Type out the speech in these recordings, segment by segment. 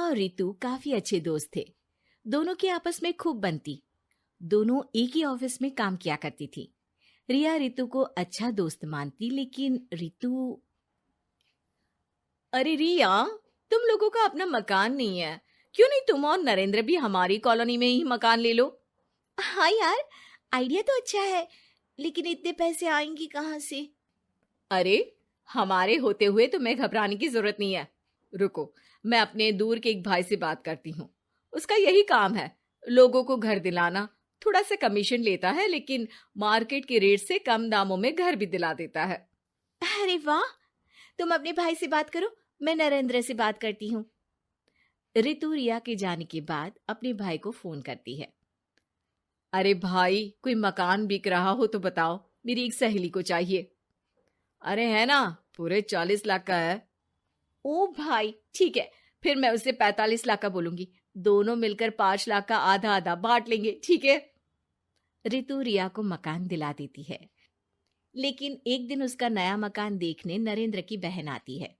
और रितु काफी अच्छे दोस्त थे। दोनों की आपस में खूब बनती। दोनों एक ही ऑफिस में काम किया करती थी। रिया रितु को अच्छा दोस्त मानती, लेकिन रितु... अरे रिया, तुम लोगों का अपना मकान नहीं है, क्यों नहीं तुम और नरेंद्र भी हमारी कॉलोनी में ही मकान ले लो? हाँ यार, आइडिया तो अच्छा है, लेकिन इतने पैसे आएंगे कहाँ से? अरे, हमारे होते हुए तुम्हें घबराने की जरूरत नहीं है। रुको, मैं अपने दूर के एक भाई से बात करती हूँ। उसका यही काम है, लोगों को घर दिलाना। थोड़ा सा कमीशन लेता है, लेकिन मार्केट के रेट से कम दामों में घर भी दिला देता है। अरे वाह, तुम अपने भाई से बात करो, मैं नरेंद्र से बात करती हूँ। रितु रिया के जाने के बाद अपने भाई को फोन करती है। अरे भाई, कोई मकान बिक रहा हो तो बताओ, मेरी एक सहेली को चाहिए। अरे है ना, पूरे 40 लाख का है। ओ भाई, ठीक है, फिर मैं उसे 45 लाख का बोलूंगी। दोनों मिलकर 5 लाख का आधा आधा बांट लेंगे, ठीक है? रितु रिया को मकान दिला देती है, लेकिन एक दिन उसका नया मकान देखने नरेंद्र की बहन आती है।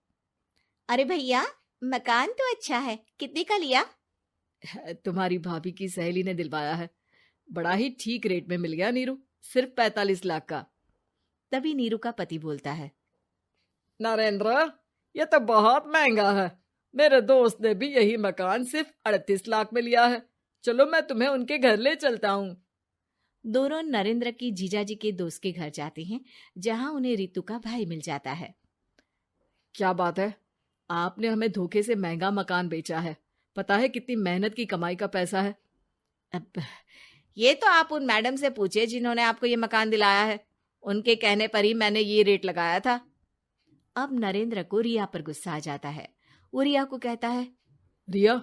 अरे भैया, मकान तो अच्छा है, कितने का लिया? तुम्हारी भाभी की सहेली ने दिलवाया है, बड़ा ही ठीक रेट में मिल गया नीरू, सिर्फ 45 लाख का। तभी नीरू का पति बोलता है, नरेंद्र, ये तो बहुत महंगा है। मेरे दोस्त ने भी यही मकान सिर्फ 38 लाख में लिया है। चलो मैं तुम्हें उनके घर ले चलता हूँ। दोनों नरेंद्र की जीजाजी के दोस्त के घर जाते हैं, जहां उन्हें रितु का भाई मिल जाता है। क्या बात है, आपने हमें धोखे से महंगा मकान बेचा है। पता है कितनी मेहनत की कमाई का पैसा है। अब ये तो आप उन मैडम से पूछे जिन्होंने आपको ये मकान दिलाया है। उनके कहने पर ही मैंने ये रेट लगाया था। अब नरेंद्र को रिया पर गुस्सा आ जाता है। वो रिया को कहता है, रिया,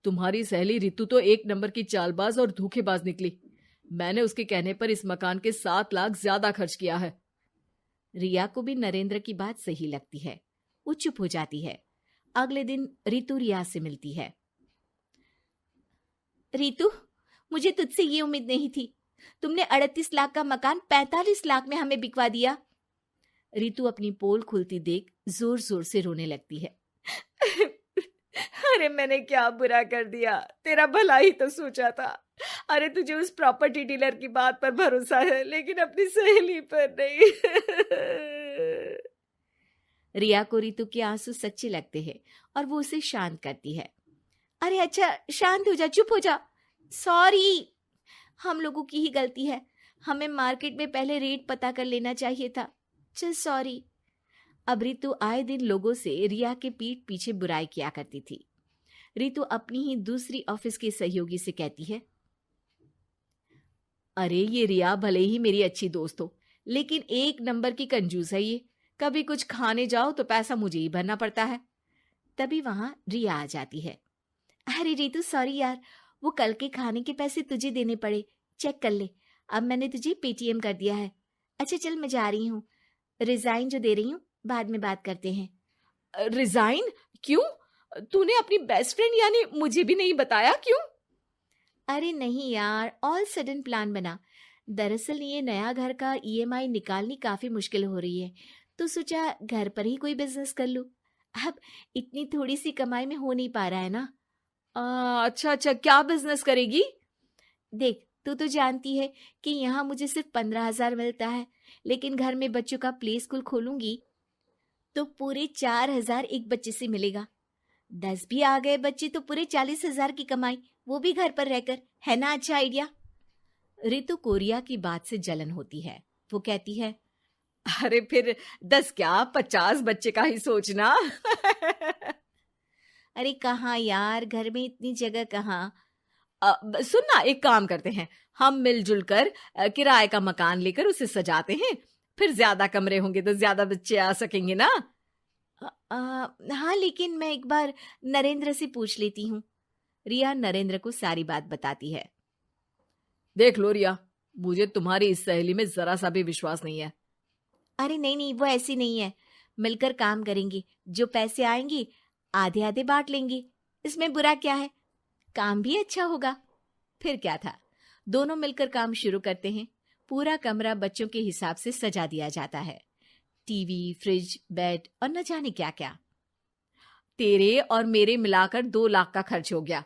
तुम्हारी सहेली रितु तो एक नंबर की चालबाज और धोखेबाज निकली। मैंने उसके कहने पर इस मकान के 7 लाख ज्यादा खर्च किया है। रिया को भी नरेंद्र की बात सही लगती है। वो चुप हो जाती है। अगले दिन रितु रिया से मिलती है। रितु, मुझे तुझसे ये उम्मीद नहीं थी। तुमने 38 लाख का मकान 45 लाख में हमें बिकवा दिया। रितु अपनी पोल खुलती देख जोर जोर से रोने लगती है। अरे मैंने क्या बुरा कर दिया, तेरा भला ही तो सोचा था। अरे तुझे उस प्रॉपर्टी डीलर की बात पर भरोसा है, लेकिन अपनी सहेली पर नहीं। रिया को रितु के आंसू सच्चे लगते हैं और वो उसे शांत करती है। अरे अच्छा, शांत हो जा, चुप हो जा। सॉरी, हम लोगों की ही गलती है। हमें मार्केट में पहले रेट पता कर लेना चाहिए था। चल सॉरी। अब रितु आए दिन लोगों से रिया के पीठ पीछे बुराई किया करती थी। रितु अपनी ही दूसरी ऑफिस की सहयोगी से कहती है, अरे ये रिया भले ही मेरी अच्छी दोस्त हो, लेकिन एक नंबर की कंजूस है ये। कभी कुछ खाने जाओ तो पैसा मुझे ही भरना पड़ता है। तभी वहां रिया आ जाती है। अरे रितु, सॉरी यार, वो कल के खाने के पैसे तुझे देने पड़े, चेक कर ले। अब मैंने तुझे पेटीएम कर दिया है। अच्छा चल, मैं जा रही हूँ। रिजाइन जो दे रही हूँ, बाद में बात करते हैं। रिजाइन? क्यों? तूने अपनी बेस्ट फ्रेंड यानी मुझे भी नहीं बताया, क्यों? अरे नहीं यार, ऑल सडन प्लान बना। दरअसल ये नया घर का ईएमआई निकालनी काफी मुश्किल हो रही है, तो सोचा घर पर ही कोई बिजनेस कर लूं। अब इतनी थोड़ी सी कमाई में हो नहीं पा रहा है ना। अच्छा अच्छा, क्या बिजनेस करेगी? देख, तू तो जानती है कि यहाँ मुझे सिर्फ 15,000 मिलता है, लेकिन घर में बच्चों का प्ले स्कूल खोलूंगी तो पूरे 4,000 एक बच्चे से मिलेगा। 10 भी आ गए बच्चे तो पूरे 40,000 की कमाई, वो भी घर पर रहकर। है ना अच्छा आइडिया? रितु को रिया की बात से जलन होती है। वो कहती है, अरे फिर 10 क्या, 50 बच्चे का ही सोचना। अरे कहाँ यार, घर में इतनी जगह कहाँ। सुन ना, एक काम करते हैं, हम मिलजुल कर किराए का मकान लेकर उसे सजाते हैं। फिर ज्यादा कमरे होंगे तो ज्यादा बच्चे आ सकेंगे ना। हाँ, लेकिन मैं एक बार नरेंद्र से पूछ लेती हूँ। रिया नरेंद्र को सारी बात बताती है। देख लो रिया, मुझे तुम्हारी इस सहेली में जरा सा भी विश्वास नहीं है। अरे नहीं नहीं, वो ऐसी नहीं है। मिलकर काम करेंगे, जो पैसे आएंगे आधे आधे बांट लेंगे। इसमें बुरा क्या है, काम भी अच्छा होगा। फिर क्या था, दोनों मिलकर काम शुरू करते हैं। पूरा कमरा बच्चों के हिसाब से सजा दिया जाता है। टीवी, फ्रिज, बेड और न जाने क्या क्या। तेरे और मेरे मिलाकर 2 लाख का खर्च हो गया।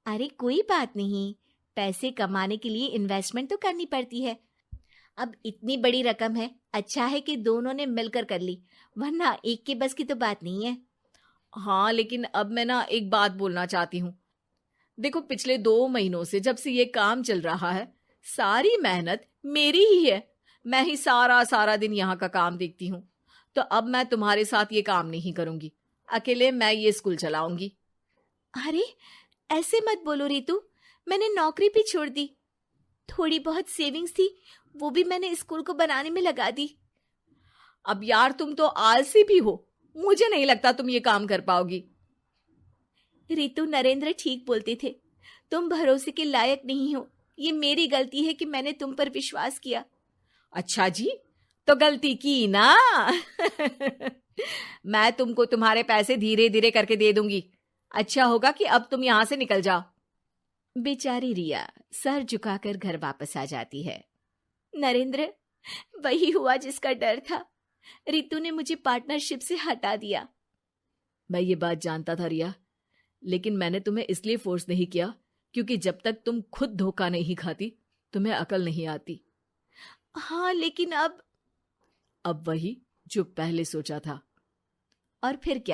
अरे कोई बात नहीं, पैसे कमाने के लिए इन्वेस्टमेंट तो करनी पड़ती है। अब इतनी बड़ी रकम है, अच्छा है कि दोनों ने मिलकर कर ली, वरना एक के बस की तो बात नहीं है। हाँ, लेकिन अब मैं ना एक बात बोलना चाहती हूँ। देखो, पिछले 2 महीनों से जब से ये काम चल रहा है, सारी मेहनत मेरी ही है। मैं ही सारा दिन यहाँ का काम देखती हूँ। तो अब मैं तुम्हारे साथ ये काम नहीं करूंगी। अकेले मैं ये स्कूल चलाऊंगी। अरे ऐसे मत बोलो रितु, मैंने नौकरी भी छोड़ दी। थोड़ी बहुत सेविंग्स थी, वो भी मैंने स्कूल को बनाने में लगा दी। अब यार, तुम तो आलसी भी हो। मुझे नहीं लगता तुम ये काम कर पाओगी। रितु, नरेंद्र ठीक बोलते थे, तुम भरोसे के लायक नहीं हो। ये मेरी गलती है कि मैंने तुम पर विश्वास किया। अच्छा जी, तो गलती की ना। मैं तुमको तुम्हारे पैसे धीरे धीरे करके दे दूंगी। अच्छा होगा कि अब तुम यहां से निकल जाओ। बेचारी रिया सर झुकाकर घर वापस आ जाती है। नरेंद्र, वही हुआ जिसका डर था। रितु ने मुझे पार्टनरशिप से हटा दिया। मैं ये बात जानता था रिया, लेकिन मैंने तुम्हें इसलिए फोर्स नहीं किया क्योंकि जब तक तुम खुद धोखा नहीं खाती, तुम्हें अकल नहीं आती। हाँ, लेकिन अब वही जो पहले सोचा था। और फिर क्या?